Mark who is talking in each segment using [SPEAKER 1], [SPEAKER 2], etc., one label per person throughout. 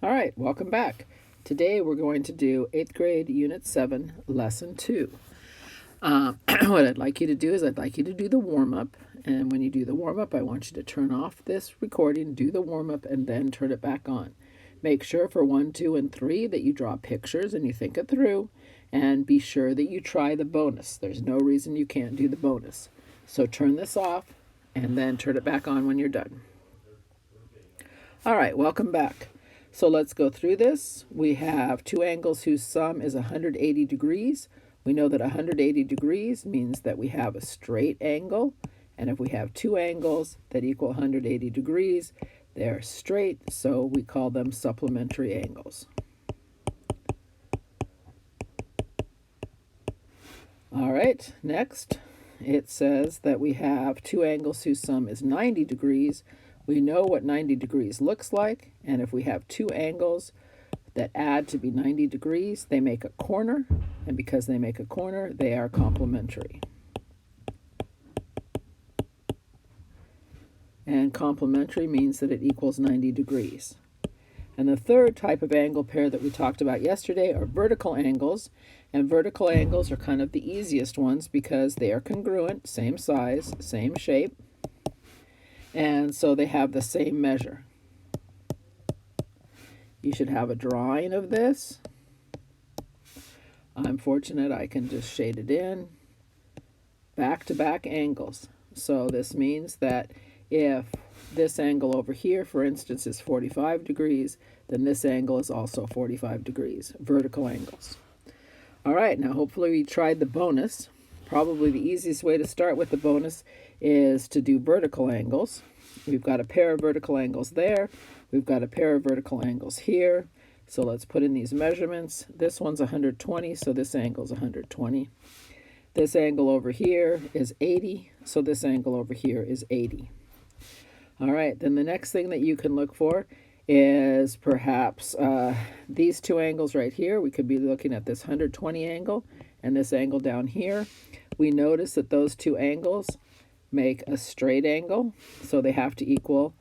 [SPEAKER 1] All right, welcome back. Today we're going to do 8th grade Unit 7, Lesson 2. What I'd like you to do is I'd like you to do the warm-up. And when you do the warm-up, I want you to turn off this recording, do the warm-up, and then turn it back on. Make sure for 1, 2, and 3 that you draw pictures and you think it through. And be sure that you try the bonus. There's no reason you can't do the bonus. So turn this off and then turn it back on when you're done. All right, welcome back. So let's go through this. We have two angles whose sum is 180 degrees. We know that 180 degrees means that we have a straight angle. And if we have two angles that equal 180 degrees, they're straight, so we call them supplementary angles. All right, next it says that we have two angles whose sum is 90 degrees. We know what 90 degrees looks like, and if we have two angles that add to be 90 degrees, they make a corner, and because they make a corner, they are complementary. And complementary means that it equals 90 degrees. And the third type of angle pair that we talked about yesterday are vertical angles. And vertical angles are kind of the easiest ones because they are congruent, same size, same shape. And so they have the same measure. You should have a drawing of this. I'm fortunate I can just shade it in. Back-to-back angles. So this means that if this angle over here, for instance, is 45 degrees, then this angle is also 45 degrees, vertical angles. All right, now hopefully we tried the bonus. Probably the easiest way to start with the bonus is to do vertical angles. We've got a pair of vertical angles there. We've got a pair of vertical angles here. So let's put in these measurements. This one's 120, so this angle is 120. This angle over here is 80, so this angle over here is 80. All right, then the next thing that you can look for is perhaps these two angles right here. We could be looking at this 120 angle and this angle down here. We notice that those two angles make a straight angle, so they have to equal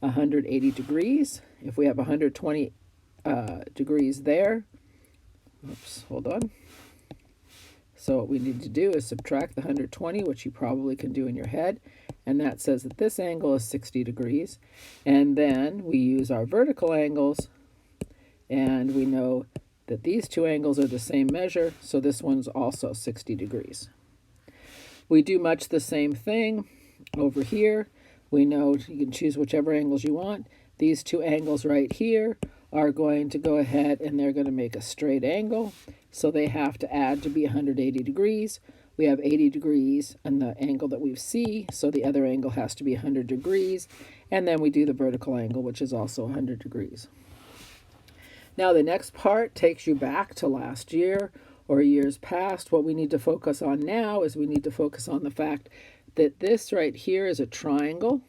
[SPEAKER 1] 180 degrees. If we have 120 degrees there, oops, hold on. So what we need to do is subtract the 120, which you probably can do in your head, and that says that this angle is 60 degrees. And then we use our vertical angles, and we know that these two angles are the same measure, so this one's also 60 degrees. We do much the same thing over here. We know you can choose whichever angles you want. These two angles right here are going to go ahead and they're going to make a straight angle. So they have to add to be 180 degrees. We have 80 degrees on the angle that we see, so the other angle has to be 100 degrees. And then we do the vertical angle, which is also 100 degrees. Now the next part takes you back to last year or years past. What we need to focus on now is we need to focus on the fact that this right here is a triangle.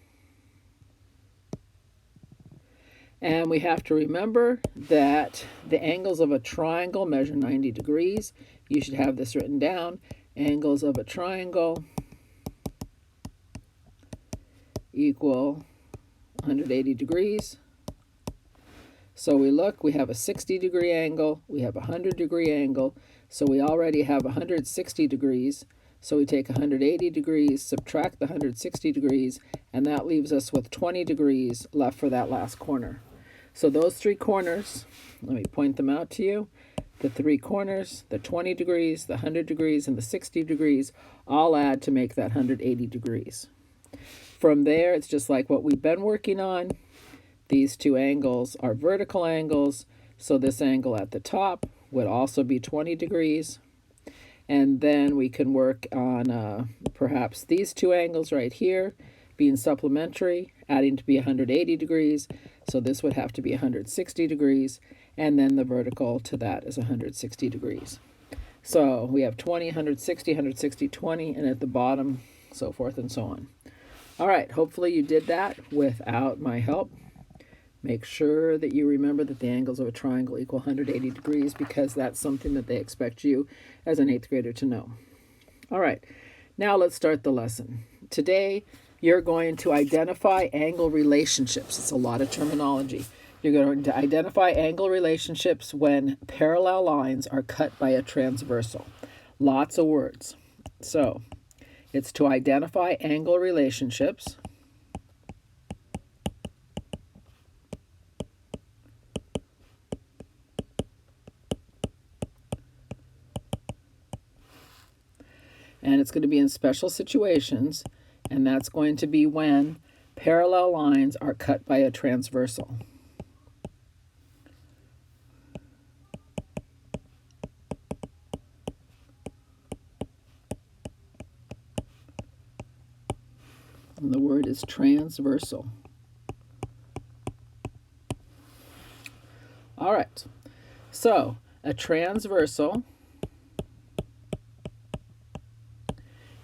[SPEAKER 1] And we have to remember that the angles of a triangle measure 90 degrees. You should have this written down. Angles of a triangle equal 180 degrees. So we look, we have a 60 degree angle, we have a 100 degree angle, so we already have 160 degrees. So we take 180 degrees, subtract the 160 degrees, and that leaves us with 20 degrees left for that last corner. So those three corners, let me point them out to you. The three corners, the 20 degrees, the 100 degrees, and the 60 degrees all add to make that 180 degrees. From there, it's just like what we've been working on. These two angles are vertical angles, so this angle at the top would also be 20 degrees. And then we can work on perhaps these two angles right here being supplementary, adding to be 180 degrees. So this would have to be 160 degrees. And then the vertical to that is 160 degrees. So we have 20, 160, 160, 20, and at the bottom, so forth and so on. All right, hopefully you did that without my help. Make sure that you remember that the angles of a triangle equal 180 degrees because that's something that they expect you as an 8th grader to know. All right, now let's start the lesson. Today, you're going to identify angle relationships. It's a lot of terminology. You're going to identify angle relationships when parallel lines are cut by a transversal. Lots of words. So it's to identify angle relationships and it's going to be in special situations, and that's going to be when parallel lines are cut by a transversal. And the word is transversal. All right, so a transversal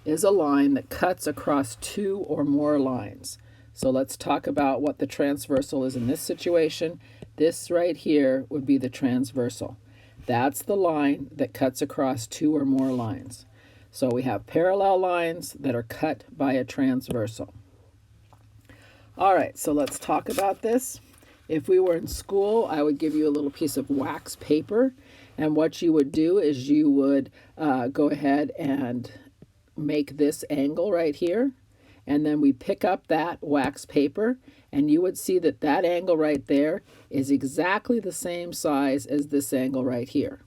[SPEAKER 1] is a line that cuts across two or more lines. So let's talk about what the transversal is in this situation. This right here would be the transversal. That's the line that cuts across two or more lines. So we have parallel lines that are cut by a transversal. All right, so let's talk about this. If we were in school, I would give you a little piece of wax paper, and what you would do is you would go ahead and make this angle right here, and then we pick up that wax paper, and you would see that that angle right there is exactly the same size as this angle right here.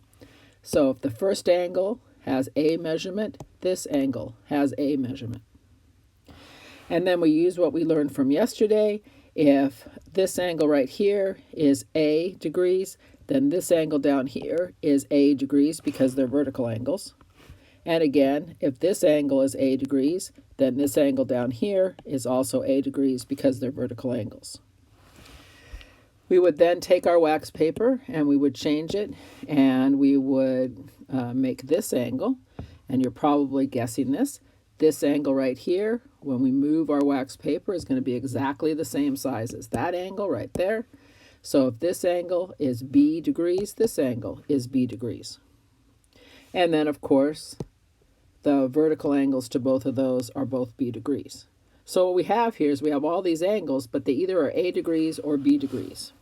[SPEAKER 1] So if the first angle has a measurement, this angle has a measurement. And then we use what we learned from yesterday. If this angle right here is a degrees, then this angle down here is a degrees because they're vertical angles. And again, if this angle is a degrees, then this angle down here is also a degrees because they're vertical angles. We would then take our wax paper and we would change it, and we would make this angle, and you're probably guessing this. This angle right here, when we move our wax paper, is going to be exactly the same size as that angle right there. So if this angle is b degrees, this angle is b degrees. And then, of course, the vertical angles to both of those are both b degrees. So what we have here is we have all these angles, but they either are a degrees or b degrees.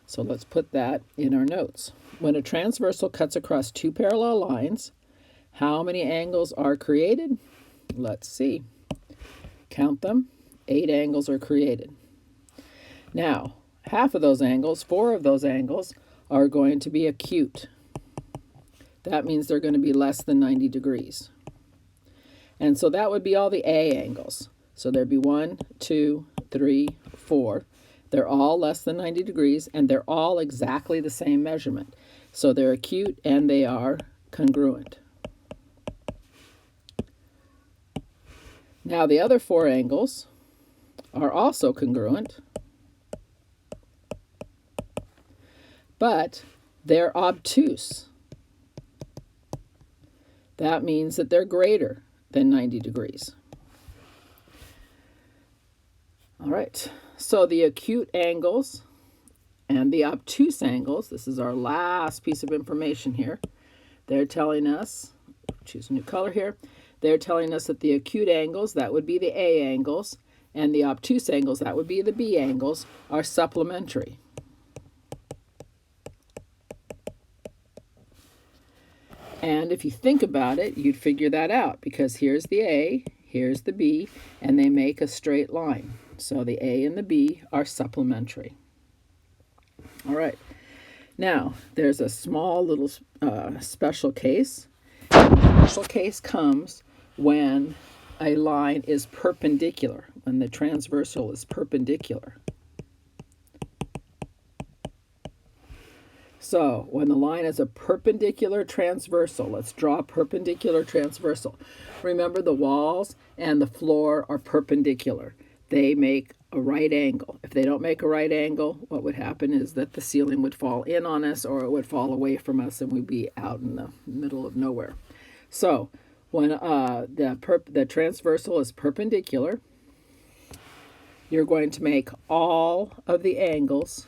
[SPEAKER 1] So let's put that in our notes. When a transversal cuts across two parallel lines, how many angles are created? Let's see. Count them. 8 angles are created. Now, half of those angles, 4 of those angles, are going to be acute. That means they're going to be less than 90 degrees. And so that would be all the A angles. So there'd be 1, 2, 3, 4. They're all less than 90 degrees, and they're all exactly the same measurement. So they're acute and they are congruent. Now the other 4 angles are also congruent, but they're obtuse. That means that they're greater than 90 degrees. All right, so the acute angles and the obtuse angles, this is our last piece of information here. They're telling us, choose a new color here, they're telling us that the acute angles, that would be the A angles, and the obtuse angles, that would be the B angles, are supplementary. And if you think about it, you'd figure that out, because here's the A, here's the B, and they make a straight line. So the A and the B are supplementary. All right. Now, there's a small little special case. The special case comes when a line is perpendicular, when the transversal is perpendicular. So when the line is a perpendicular transversal, let's draw a perpendicular transversal. Remember, the walls and the floor are perpendicular. They make a right angle. If they don't make a right angle, what would happen is that the ceiling would fall in on us, or it would fall away from us, and we'd be out in the middle of nowhere. So when the transversal is perpendicular, you're going to make all of the angles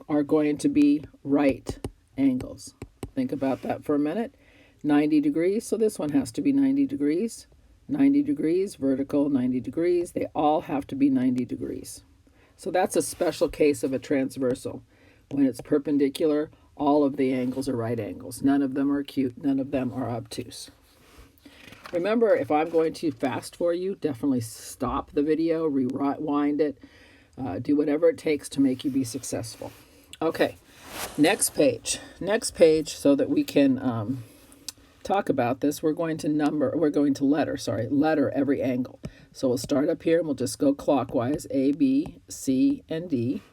[SPEAKER 1] are going to be right angles. Think about that for a minute. 90 degrees, so this one has to be 90 degrees. 90 degrees, vertical, 90 degrees. They all have to be 90 degrees. So that's a special case of a transversal. When it's perpendicular, all of the angles are right angles. None of them are acute, none of them are obtuse. Remember, if I'm going too fast for you, definitely stop the video, rewind it, do whatever it takes to make you be successful. Okay, next page. Next page, so that we can talk about this, we're going to letter every angle. So we'll start up here and we'll just go clockwise, A, B, C, and D.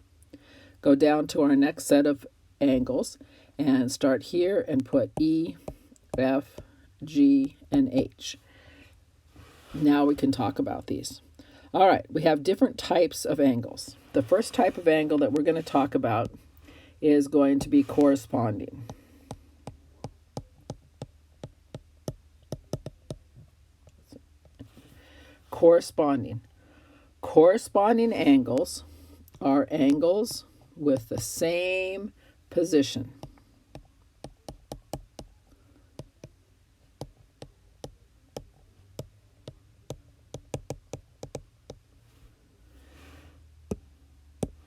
[SPEAKER 1] Go down to our next set of angles and start here and put E, F, G, and H. Now we can talk about these. All right, we have different types of angles. The first type of angle that we're going to talk about is going to be corresponding. Corresponding angles are angles with the same position.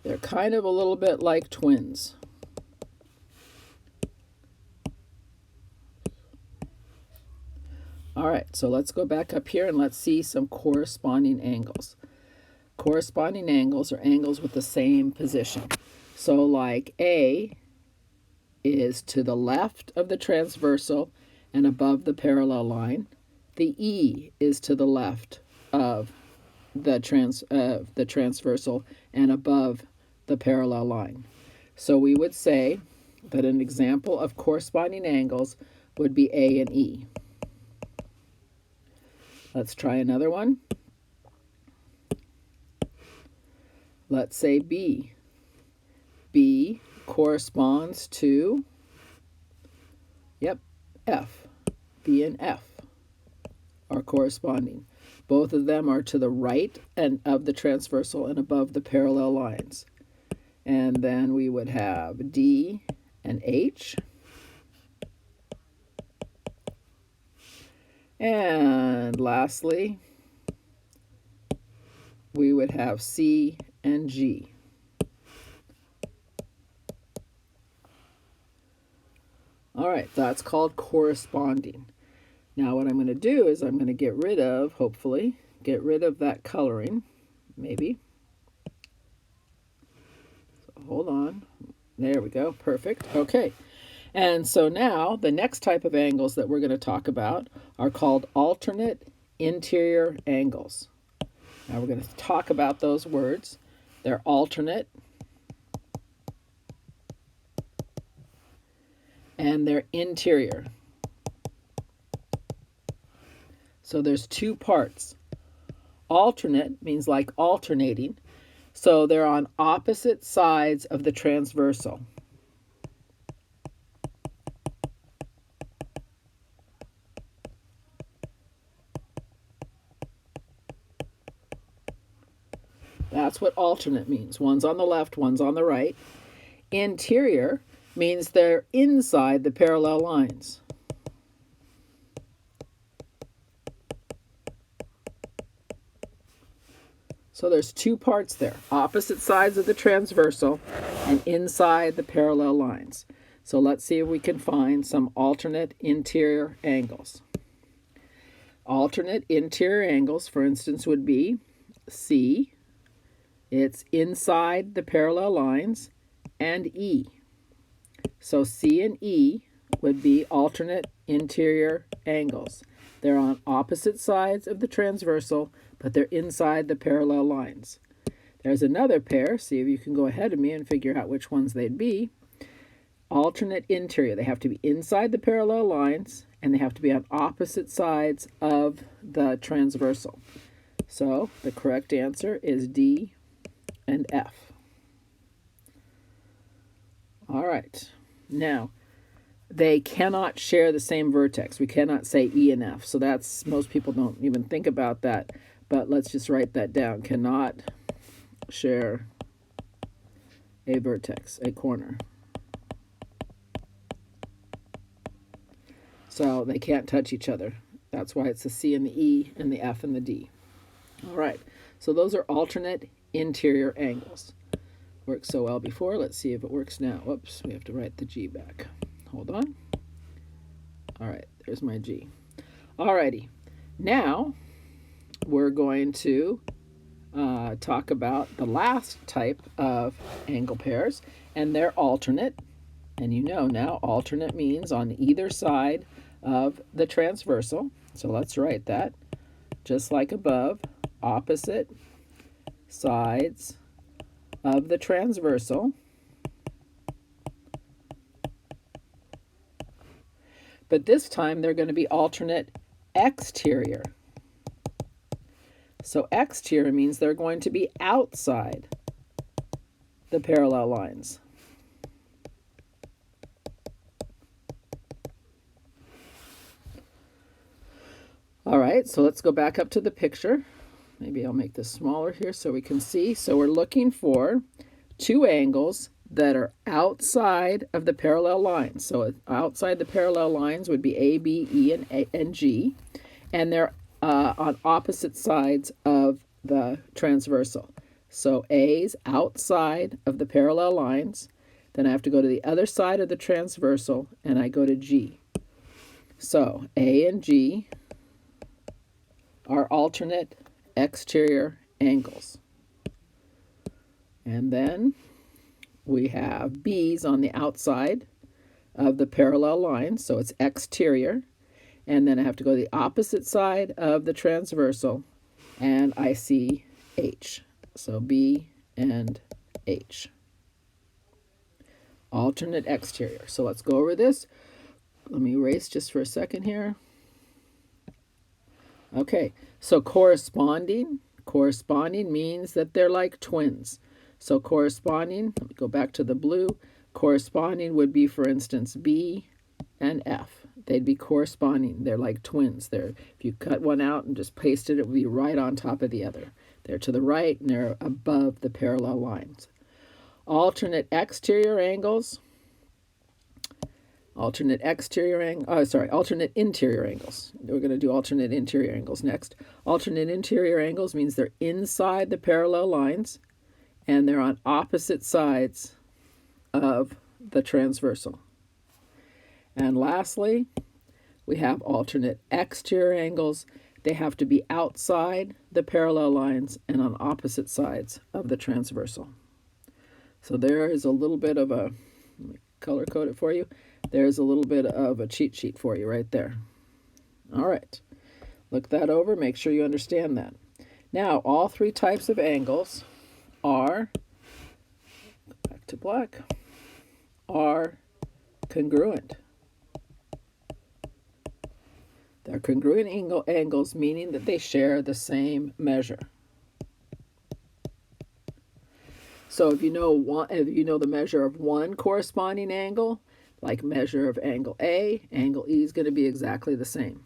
[SPEAKER 1] They're kind of a little bit like twins. All right, so let's go back up here and let's see some corresponding angles. Corresponding angles are angles with the same position. So like A is to the left of the transversal and above the parallel line. The E is to the left of the transversal and above the parallel line. So we would say that an example of corresponding angles would be A and E. Let's try another one. Let's say B. B corresponds to, F. B and F are corresponding. Both of them are to the right and of the transversal and above the parallel lines. And then we would have D and H. And lastly, we would have C and G. All right, that's called corresponding. Now what I'm going to do is I'm going to get rid of that coloring, maybe. So hold on. There we go. Perfect. Okay. And so now the next type of angles that we're going to talk about are called alternate interior angles. Now we're going to talk about those words. They're alternate and they're interior. So there's two parts. Alternate means like alternating. So they're on opposite sides of the transversal. That's what alternate means. One's on the left, one's on the right. Interior means they're inside the parallel lines. So there's two parts there, opposite sides of the transversal and inside the parallel lines. So let's see if we can find some alternate interior angles. Alternate interior angles, for instance, would be C, it's inside the parallel lines, and E. So C and E would be alternate interior angles. They're on opposite sides of the transversal, but they're inside the parallel lines. There's another pair. See if you can go ahead of me and figure out which ones they'd be. Alternate interior. They have to be inside the parallel lines, and they have to be on opposite sides of the transversal. So the correct answer is D and F. All right. Now, they cannot share the same vertex. We cannot say E and F. So that's, most people don't even think about that. But let's just write that down. Cannot share a vertex, a corner. So they can't touch each other. That's why it's the C and the E and the F and the D. All right. So those are alternate interior angles. Worked so well before. Let's see if it works now. Whoops, we have to write the G back. Hold on. All right, there's my G. Alrighty, now we're going to talk about the last type of angle pairs, and they're alternate. And you know now, alternate means on either side of the transversal. So let's write that. Just like above, opposite sides of the transversal. But this time they're going to be alternate exterior. So exterior means they're going to be outside the parallel lines. All right, so let's go back up to the picture. Maybe I'll make this smaller here so we can see. So we're looking for two angles that are outside of the parallel lines. So outside the parallel lines would be A, B, E, and G. And they're on opposite sides of the transversal. So A's outside of the parallel lines. Then I have to go to the other side of the transversal, and I go to G. So A and G are alternate exterior angles. And then we have B's on the outside of the parallel line, so it's exterior. And then I have to go to the opposite side of the transversal, and I see H. So B and H. Alternate exterior. So let's go over this. Let me erase just for a second here. Okay, so corresponding means that they're like twins. So corresponding, let me go back to the blue. Corresponding would be, for instance, B and F. They'd be corresponding. They're like twins. If you cut one out and just paste it, it would be right on top of the other. They're to the right and they're above the parallel lines. Alternate exterior angles. Alternate interior angles. We're going to do alternate interior angles next. Alternate interior angles means they're inside the parallel lines and they're on opposite sides of the transversal. And lastly, we have alternate exterior angles. They have to be outside the parallel lines and on opposite sides of the transversal. So there is a little bit of a, let me color code it for you. There's a little bit of a cheat sheet for you right there. All right, look that over, make sure you understand that. Now, all three types of angles are, back to black, are congruent. They're congruent angles, meaning that they share the same measure. So if you know the measure of one corresponding angle, like measure of angle A, angle E is going to be exactly the same.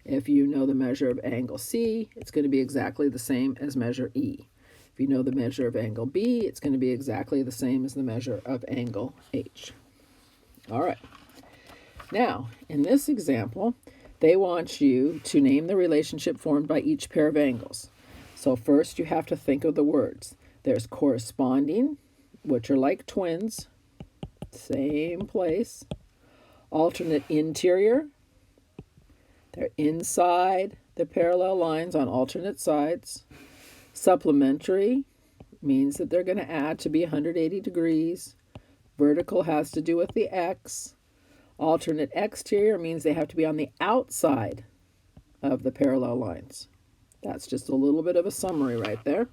[SPEAKER 1] If you know the measure of angle C, it's going to be exactly the same as measure E. If you know the measure of angle B, it's going to be exactly the same as the measure of angle H. All right. Now, in this example, they want you to name the relationship formed by each pair of angles. So first you have to think of the words. There's corresponding, which are like twins, same place. Alternate interior, they're inside the parallel lines on alternate sides. Supplementary means that they're going to add to be 180 degrees. Vertical has to do with the X. Alternate exterior means they have to be on the outside of the parallel lines. That's just a little bit of a summary right there.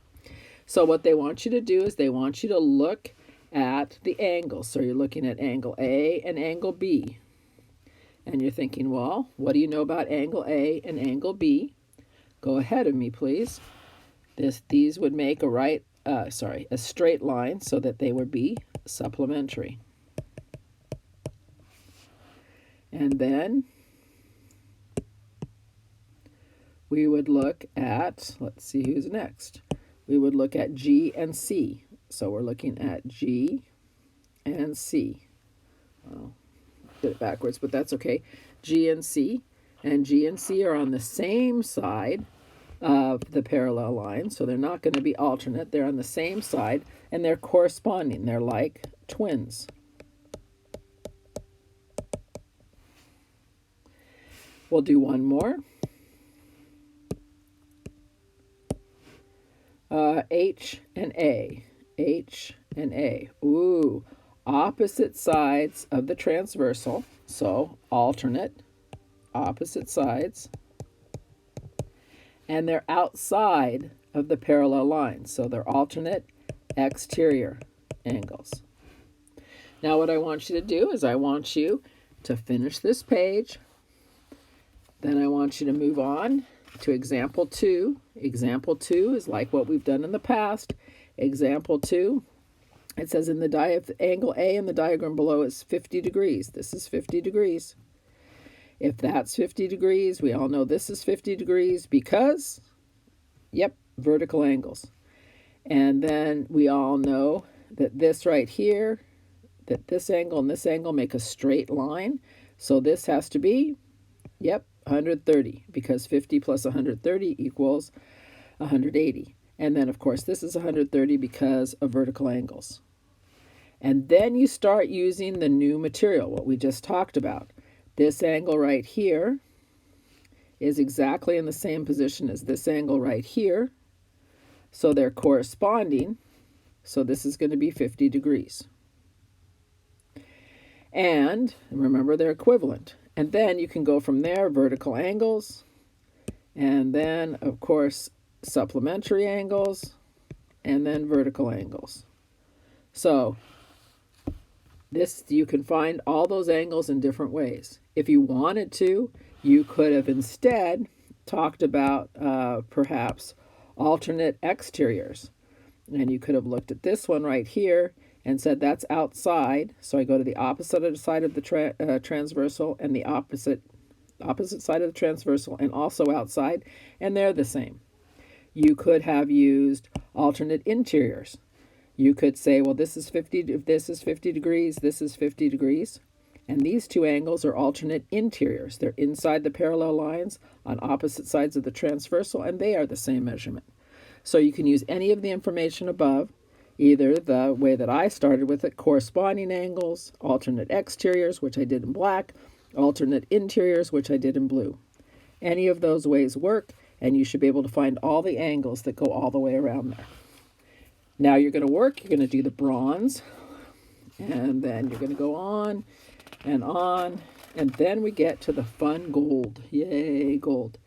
[SPEAKER 1] So what they want you to do is they want you to look at the angles. So you're looking at angle A and angle B. And you're thinking, well, what do you know about angle A and angle B? Go ahead of me, please. These would make a straight line, so that they would be supplementary. And then we would look at, let's see who's next. We would look at G and C. So we're looking at G and C. Well, did it backwards, but that's okay. G and C. And G and C are on the same side of the parallel line. So they're not going to be alternate. They're on the same side, and they're corresponding. They're like twins. We'll do one more. H and A. H and A. Ooh, opposite sides of the transversal. So alternate, opposite sides. And they're outside of the parallel line. So they're alternate exterior angles. Now what I want you to do is I want you to finish this page. Then I want you to move on to example 2. Example 2 is like what we've done in the past. Example 2, it says in the angle A in the diagram below is 50 degrees. This is 50 degrees. If that's 50 degrees, we all know this is 50 degrees because, yep, vertical angles. And then we all know that this right here, that this angle and this angle make a straight line. So this has to be, yep, 130, because 50 plus 130 equals 180. And then, of course, this is 130 because of vertical angles. And then you start using the new material, what we just talked about. This angle right here is exactly in the same position as this angle right here. So they're corresponding. So this is going to be 50 degrees. And remember, they're equivalent. And then you can go from there, vertical angles, and then, of course, supplementary angles, and then vertical angles. So this, you can find all those angles in different ways. If you wanted to, you could have instead talked about perhaps alternate exteriors. And you could have looked at this one right here and said that's outside. So I go to the opposite side of the transversal and the opposite side of the transversal and also outside, and they're the same. You could have used alternate interiors. You could say, well, this is 50, if this is 50 degrees, this is 50 degrees. And these two angles are alternate interiors. They're inside the parallel lines on opposite sides of the transversal, and they are the same measurement. So you can use any of the information above, either the way that I started with it, corresponding angles, alternate exteriors, which I did in black, alternate interiors, which I did in blue. Any of those ways work, and you should be able to find all the angles that go all the way around there. Now you're going to work, you're going to do the bronze, and then you're going to go on, and then we get to the fun gold. Yay, gold.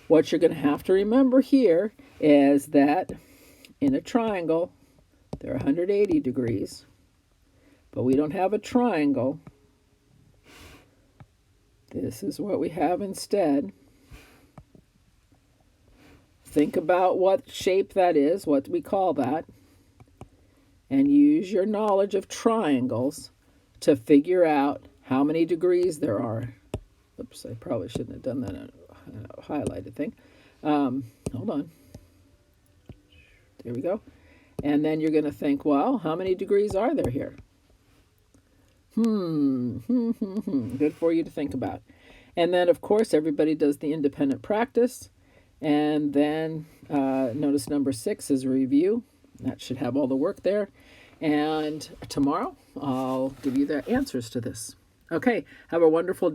[SPEAKER 1] What you're going to have to remember here is that in a triangle, they're 180 degrees, but we don't have a triangle. This is what we have instead. Think about what shape that is, what we call that, and use your knowledge of triangles to figure out how many degrees there are. Oops, I probably shouldn't have done that in a highlighted thing. Hold on. There we go. And then you're going to think, well, how many degrees are there here? Good for you to think about. And then, of course, everybody does the independent practice. And then notice number 6 is review. That should have all the work there. And tomorrow, I'll give you the answers to this. Okay, have a wonderful day.